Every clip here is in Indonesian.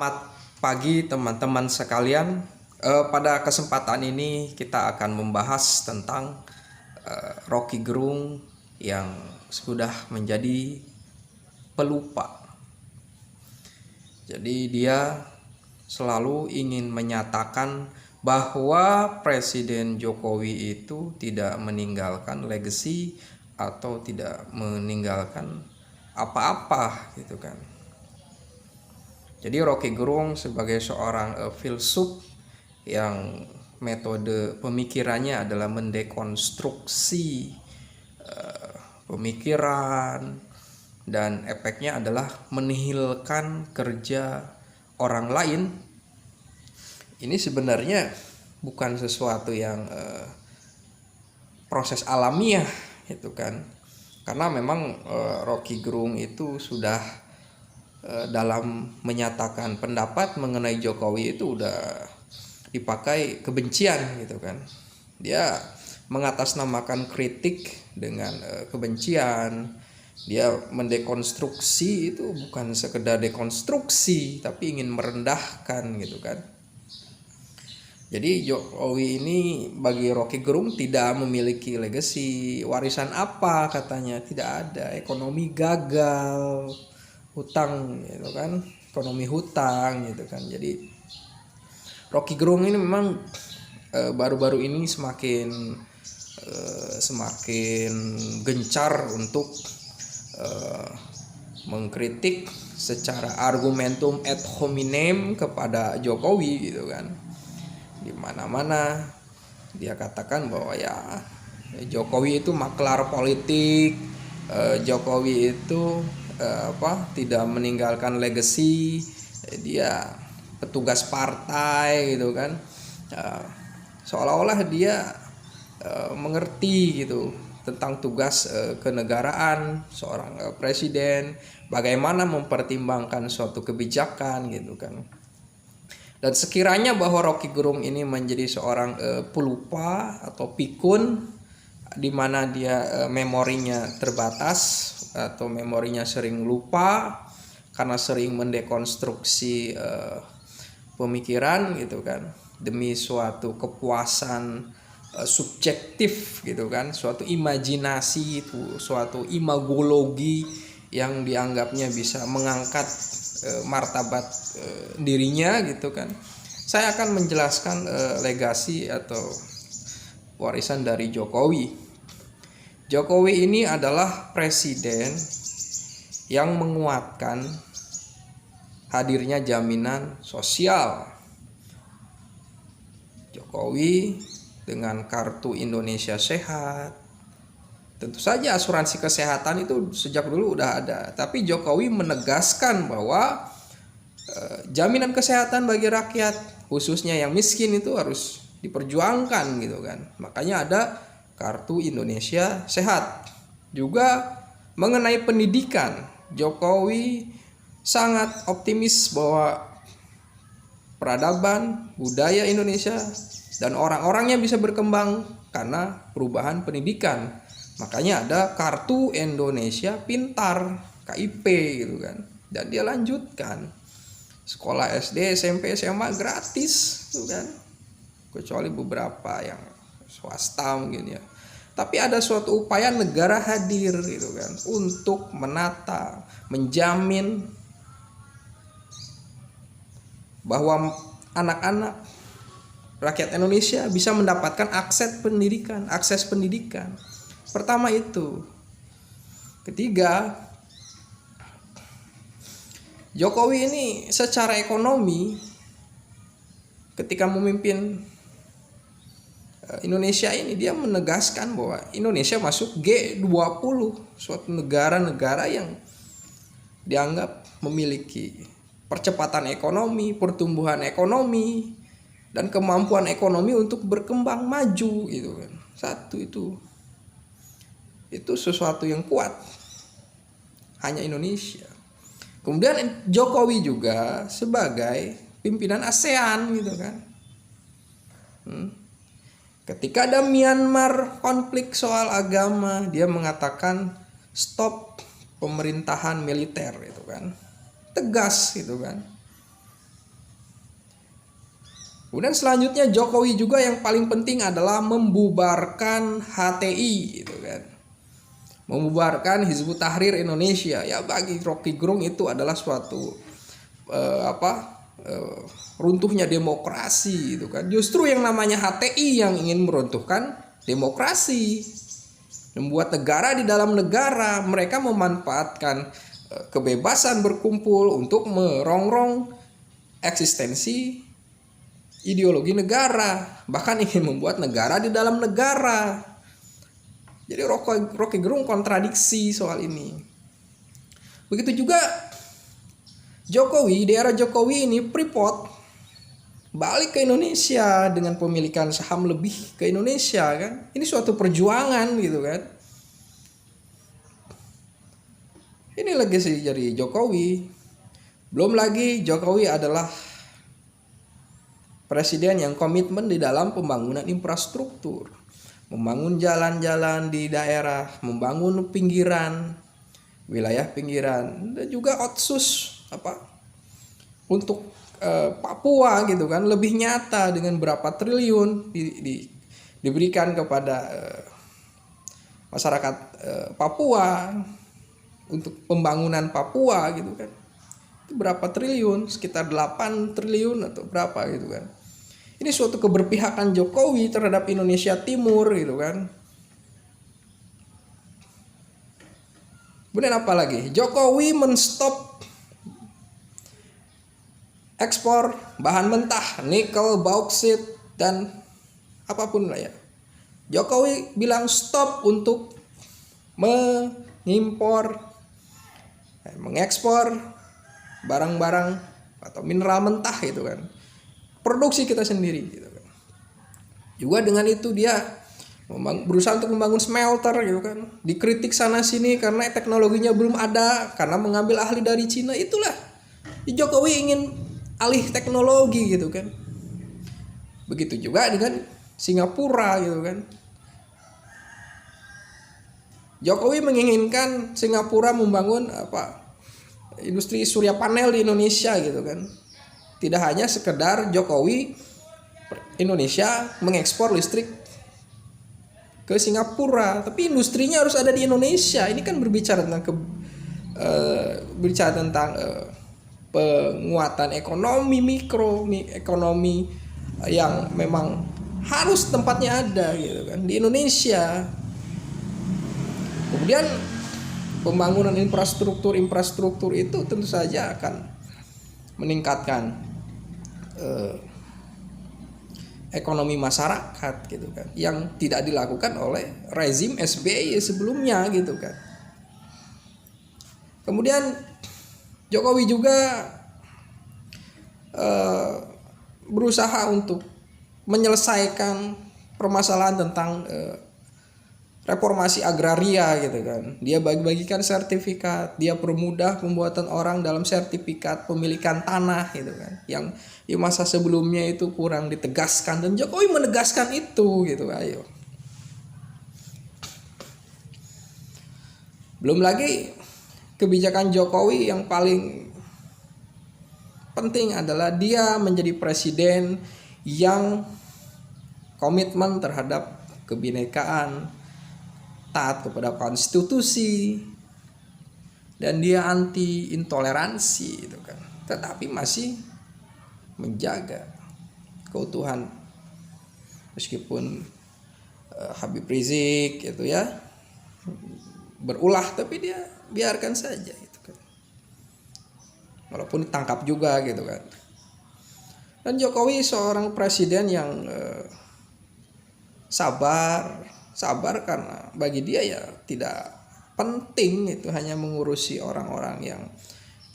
Selamat pagi teman-teman sekalian. Pada kesempatan ini kita akan membahas tentang Rocky Gerung yang sudah menjadi pelupa. Jadi dia selalu ingin menyatakan bahwa Presiden Jokowi itu tidak meninggalkan legacy atau tidak meninggalkan apa-apa gitu kan. Jadi Rocky Gerung sebagai seorang filsuf yang metode pemikirannya adalah mendekonstruksi pemikiran, dan efeknya adalah menihilkan kerja orang lain. Ini sebenarnya bukan sesuatu yang proses alamiah gitu kan, karena memang Rocky Gerung itu sudah dalam menyatakan pendapat mengenai Jokowi itu udah dipakai kebencian gitu kan. Dia mengatasnamakan kritik dengan kebencian. Dia mendekonstruksi itu bukan sekedar dekonstruksi, tapi ingin merendahkan gitu kan. Jadi Jokowi ini bagi Rocky Gerung tidak memiliki legacy. Warisan apa katanya? Tidak ada. Ekonomi gagal, hutang gitu kan, ekonomi hutang gitu kan. Jadi Rocky Gerung ini memang baru-baru ini semakin gencar untuk mengkritik secara argumentum ad hominem kepada Jokowi gitu kan. Di mana-mana dia katakan bahwa ya Jokowi itu maklar politik, Jokowi itu tidak meninggalkan legacy, dia petugas partai gitu kan. Seolah-olah dia mengerti gitu tentang tugas kenegaraan seorang presiden, bagaimana mempertimbangkan suatu kebijakan gitu kan. Dan sekiranya bahwa Rocky Gerung ini menjadi seorang pelupa atau pikun, di mana dia memorinya terbatas atau memorinya sering lupa karena sering mendekonstruksi pemikiran gitu kan, demi suatu kepuasan subjektif gitu kan, suatu imajinasi, itu suatu imagologi yang dianggapnya bisa mengangkat martabat dirinya gitu kan. Saya akan menjelaskan legasi atau warisan dari Jokowi. Jokowi ini adalah presiden yang menguatkan hadirnya jaminan sosial. Jokowi dengan kartu Indonesia Sehat, tentu saja asuransi kesehatan itu sejak dulu udah ada, tapi Jokowi menegaskan bahwa jaminan kesehatan bagi rakyat, khususnya yang miskin, itu harus diperjuangkan gitu kan. Makanya ada kartu Indonesia Sehat. Juga mengenai pendidikan, Jokowi sangat optimis bahwa peradaban budaya Indonesia dan orang-orangnya bisa berkembang karena perubahan pendidikan. Makanya ada kartu Indonesia Pintar, KIP gitu kan. Dan dia lanjutkan sekolah SD, SMP, SMA gratis gitu kan, kecuali beberapa yang swasta mungkin ya. Tapi ada suatu upaya negara hadir gitu kan, untuk menata, menjamin bahwa anak-anak rakyat Indonesia bisa mendapatkan akses pendidikan. Pertama itu. Ketiga, Jokowi ini secara ekonomi ketika memimpin Indonesia ini, dia menegaskan bahwa Indonesia masuk G20, suatu negara-negara yang dianggap memiliki percepatan ekonomi, pertumbuhan ekonomi, dan kemampuan ekonomi untuk berkembang maju gitu kan. Satu itu sesuatu yang kuat, hanya Indonesia. Kemudian Jokowi juga sebagai pimpinan ASEAN gitu kan. Ketika ada Myanmar konflik soal agama, dia mengatakan stop pemerintahan militer gitu kan. Tegas gitu kan. Kemudian selanjutnya Jokowi juga yang paling penting adalah membubarkan HTI gitu kan. Membubarkan Hizbut Tahrir Indonesia. Ya bagi Rocky Gerung itu adalah suatu runtuhnya demokrasi gitu kan. Justru yang namanya HTI yang ingin meruntuhkan demokrasi. Membuat negara di dalam negara, mereka memanfaatkan kebebasan berkumpul untuk merongrong eksistensi ideologi negara, bahkan ingin membuat negara di dalam negara. Jadi Rocky Gerung kontradiksi soal ini. Begitu juga Jokowi, di era Jokowi ini Freeport balik ke Indonesia dengan pemilikan saham lebih ke Indonesia kan. Ini suatu perjuangan gitu kan. Ini legacy dari Jokowi. Belum lagi Jokowi adalah presiden yang komitmen di dalam pembangunan infrastruktur, membangun jalan-jalan di daerah, membangun pinggiran, wilayah pinggiran, dan juga otsus untuk Papua gitu kan, lebih nyata dengan berapa triliun diberikan kepada masyarakat Papua untuk pembangunan Papua gitu kan. Itu berapa triliun, sekitar 8 triliun atau berapa gitu kan. Ini suatu keberpihakan Jokowi terhadap Indonesia Timur gitu kan. Kemudian apa lagi? Jokowi menstop ekspor bahan mentah, nikel, bauksit dan apapun lah ya. Jokowi bilang stop untuk mengekspor barang-barang atau mineral mentah gitu kan. Produksi kita sendiri gitu kan. Juga dengan itu dia berusaha untuk membangun smelter gitu kan. Dikritik sana sini karena teknologinya belum ada, karena mengambil ahli dari Cina. Itulah Jokowi ingin alih teknologi gitu kan. Begitu juga dengan Singapura gitu kan. Jokowi menginginkan Singapura membangun industri surya panel di Indonesia gitu kan. Tidak hanya sekedar Jokowi Indonesia mengekspor listrik ke Singapura, tapi industrinya harus ada di Indonesia. Ini kan berbicara tentang penguatan ekonomi mikro, ekonomi yang memang harus tempatnya ada gitu kan di Indonesia. Kemudian pembangunan infrastruktur itu tentu saja akan meningkatkan ekonomi masyarakat gitu kan, yang tidak dilakukan oleh rezim SBY sebelumnya gitu kan. Kemudian Jokowi juga berusaha untuk menyelesaikan permasalahan tentang reformasi agraria gitu kan. Dia bagi-bagikan sertifikat, dia permudah pembuatan orang dalam sertifikat pemilikan tanah gitu kan. Yang di masa sebelumnya itu kurang ditegaskan, dan Jokowi menegaskan itu gitu. Ayo. Belum lagi kebijakan Jokowi yang paling penting adalah dia menjadi presiden yang komitmen terhadap kebinekaan, taat kepada konstitusi, dan dia anti intoleransi gitu kan, tetapi masih menjaga keutuhan meskipun Habib Rizik gitu ya berulah, tapi dia biarkan saja gitu kan, walaupun ditangkap juga gitu kan. Dan Jokowi seorang presiden yang sabar karena bagi dia ya tidak penting itu hanya mengurusi orang-orang yang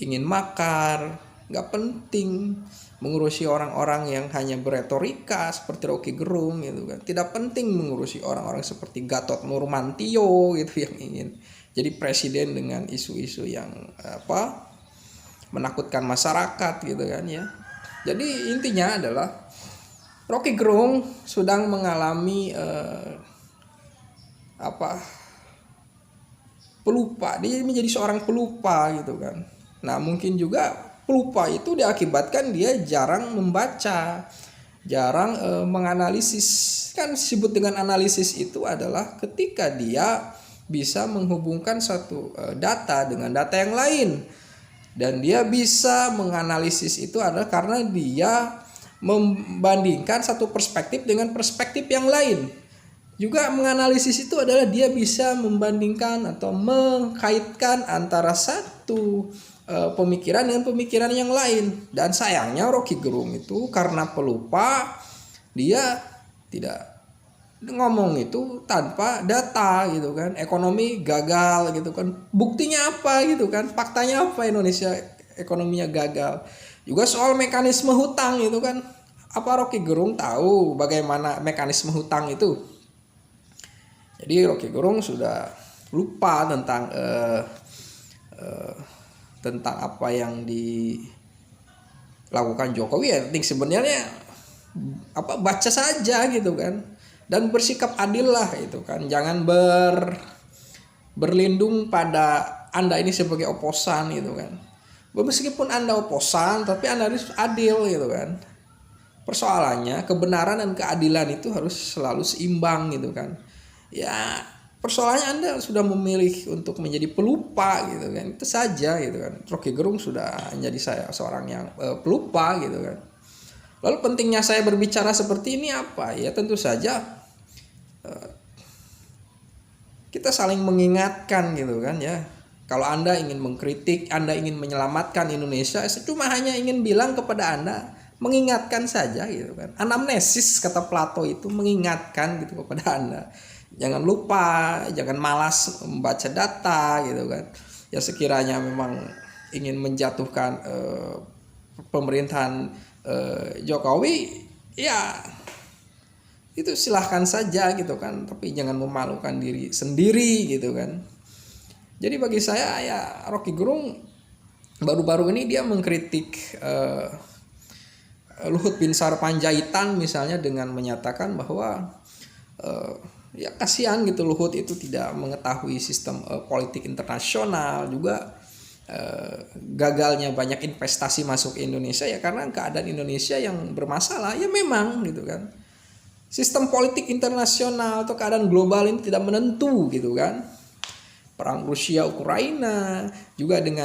ingin makar, nggak penting mengurusi orang-orang yang hanya beretorika seperti Rocky Gerung gitu kan, tidak penting mengurusi orang-orang seperti Gatot Nurmantio gitu yang ingin jadi presiden dengan isu-isu yang menakutkan masyarakat gitu kan ya. Jadi intinya adalah Rocky Gerung sedang mengalami pelupa, dia menjadi seorang pelupa gitu kan. Nah mungkin juga pelupa itu diakibatkan dia jarang membaca, jarang menganalisis. Kan disebut dengan analisis itu adalah ketika dia bisa menghubungkan satu data dengan data yang lain, dan dia bisa menganalisis itu adalah karena dia membandingkan satu perspektif dengan perspektif yang lain. Juga menganalisis itu adalah dia bisa membandingkan atau mengkaitkan antara satu pemikiran dengan pemikiran yang lain. Dan sayangnya Rocky Gerung itu karena pelupa, dia tidak ngomong itu tanpa data gitu kan. Ekonomi gagal gitu kan. Buktinya apa gitu kan? Faktanya apa Indonesia ekonominya gagal? Juga soal mekanisme hutang itu kan. Apa Rocky Gerung tahu bagaimana mekanisme hutang itu? Jadi Rocky Gerung sudah lupa tentang apa yang dilakukan Jokowi. Ya penting sebenarnya baca saja gitu kan, dan bersikap adil lah itu kan. Jangan berlindung pada Anda ini sebagai oposan gitu kan. Meskipun Anda oposan tapi Anda harus adil gitu kan. Persoalannya kebenaran dan keadilan itu harus selalu seimbang gitu kan. Ya persoalannya Anda sudah memilih untuk menjadi pelupa gitu kan, itu saja gitu kan. Rocky Gerung sudah menjadi seorang yang pelupa gitu kan. Lalu pentingnya saya berbicara seperti ini apa? Ya tentu saja kita saling mengingatkan gitu kan ya. Kalau Anda ingin mengkritik, Anda ingin menyelamatkan Indonesia, saya cuma hanya ingin bilang kepada Anda, mengingatkan saja gitu kan. Anamnesis kata Plato itu mengingatkan gitu kepada Anda. Jangan lupa, jangan malas membaca data gitu kan. Ya sekiranya memang ingin menjatuhkan pemerintahan Jokowi, ya itu silahkan saja gitu kan. Tapi jangan memalukan diri sendiri gitu kan. Jadi bagi saya ya Rocky Gerung baru-baru ini dia mengkritik Luhut Binsar Panjaitan misalnya dengan menyatakan bahwa ya kasihan gitu Luhut itu tidak mengetahui sistem politik internasional, juga gagalnya banyak investasi masuk Indonesia ya karena keadaan Indonesia yang bermasalah. Ya memang gitu kan, sistem politik internasional atau keadaan global ini tidak menentu gitu kan. Perang Rusia Ukraina juga dengan